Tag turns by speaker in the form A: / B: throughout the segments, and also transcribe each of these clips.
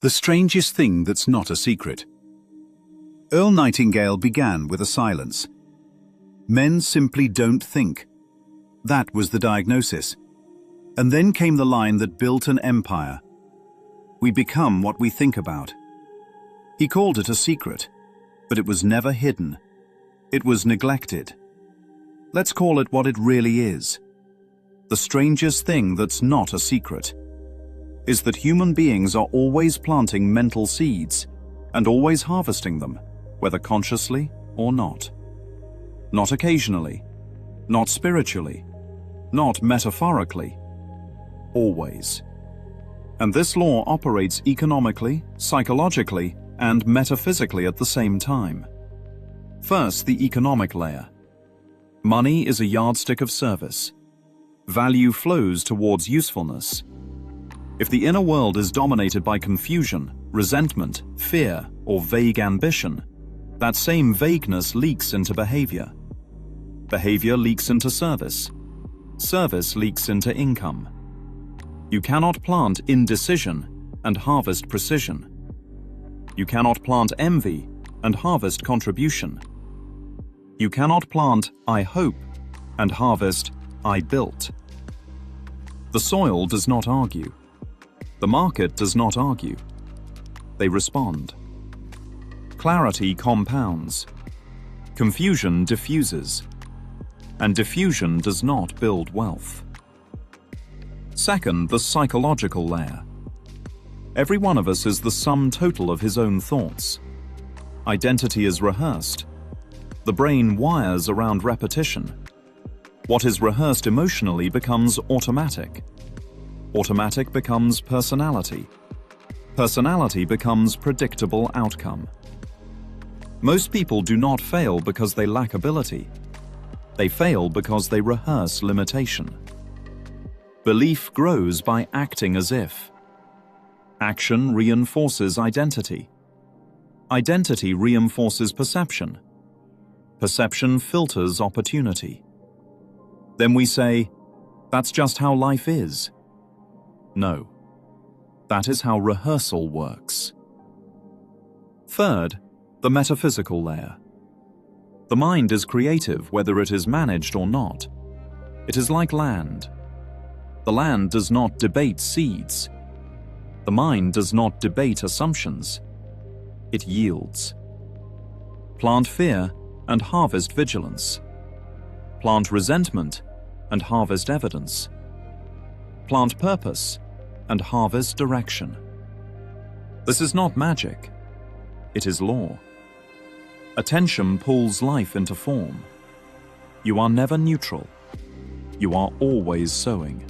A: The strangest thing that's not a secret. Earl Nightingale began with a silence. Men simply don't think. That was the diagnosis. And then came the line that built an empire. We become what we think about. He called it a secret, but it was never hidden. It was neglected. Let's call it what it really is. The strangest thing that's not a secret is that human beings are always planting mental seeds and always harvesting them, whether consciously or not. Not occasionally, not spiritually, not metaphorically, always. And this law operates economically, psychologically, and metaphysically at the same time. First, the economic layer. Money is a yardstick of service. Value flows towards usefulness. If the inner world is dominated by confusion, resentment, fear, or vague ambition, that same vagueness leaks into behavior. Behavior leaks into service. Service leaks into income. You cannot plant indecision and harvest precision. You cannot plant envy and harvest contribution. You cannot plant I hope and harvest I built. The soil does not argue. The market does not argue. They respond. Clarity compounds. Confusion diffuses. And diffusion does not build wealth. Second, the psychological layer. Every one of us is the sum total of his own thoughts. Identity is rehearsed. The brain wires around repetition. What is rehearsed emotionally becomes automatic. Automatic becomes personality. Personality becomes predictable outcome. Most people do not fail because they lack ability. They fail because they rehearse limitation. Belief grows by acting as if. Action reinforces identity. Identity reinforces perception. Perception filters opportunity. Then we say, that's just how life is. No, that is how rehearsal works. Third, the metaphysical layer. The mind is creative whether it is managed or not. It is like land. The land does not debate seeds. The mind does not debate assumptions. It yields. Plant fear and harvest vigilance. Plant resentment and harvest evidence. Plant purpose and harvest direction. This is not magic. It is law. Attention pulls life into form. You are never neutral. You are always sowing.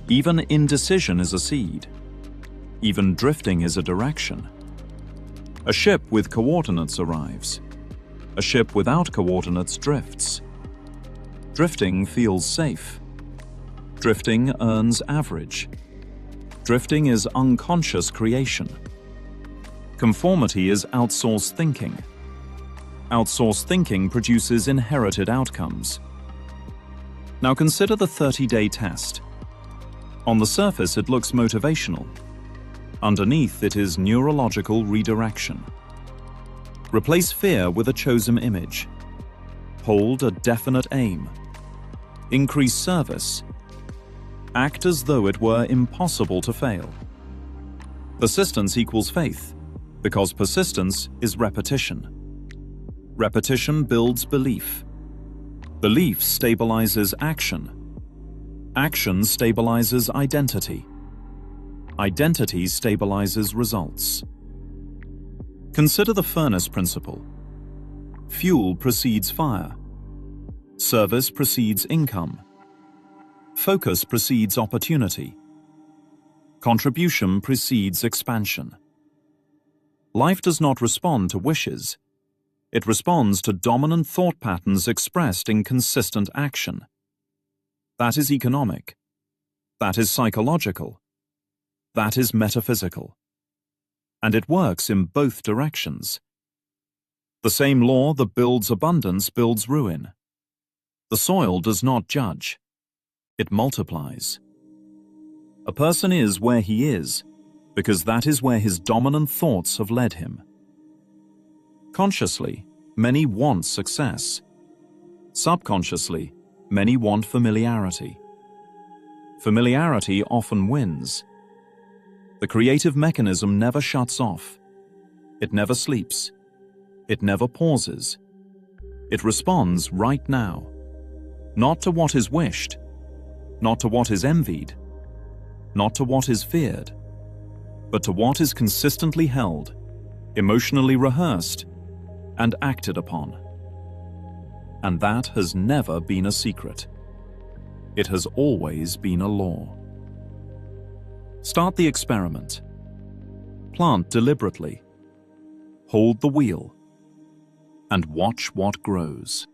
A: Even indecision is a seed. Even drifting is a direction. A ship with coordinates arrives. A ship without coordinates drifts. Drifting feels safe. Drifting earns average. Drifting is unconscious creation. Conformity is outsourced thinking. Outsourced thinking produces inherited outcomes. Now consider the 30-day test. On the surface, it looks motivational. Underneath, it is neurological redirection. Replace fear with a chosen image. Hold a definite aim. Increase service. Act as though it were impossible to fail. Persistence equals faith, because persistence is repetition. Repetition builds belief. Belief stabilizes action. Action stabilizes identity. Identity stabilizes results. Consider the furnace principle. Fuel precedes fire. Service precedes income. Focus precedes opportunity. Contribution precedes expansion. Life does not respond to wishes. It responds to dominant thought patterns expressed in consistent action. That is economic. That is psychological. That is metaphysical. And it works in both directions. The same law that builds abundance builds ruin. The soil does not judge. It multiplies. A person is where he is,
B: because that is where his dominant thoughts have led him. Consciously, many want success. Subconsciously, many want familiarity. Familiarity often wins. The creative mechanism never shuts off. It never sleeps. It never pauses. It responds right now, not to what is wished, not to what is envied, not to what is feared, but to what is consistently held, emotionally rehearsed, and acted upon. And that has never been a secret. It has always been a law. Start the experiment. Plant deliberately. Hold the wheel. And watch what grows.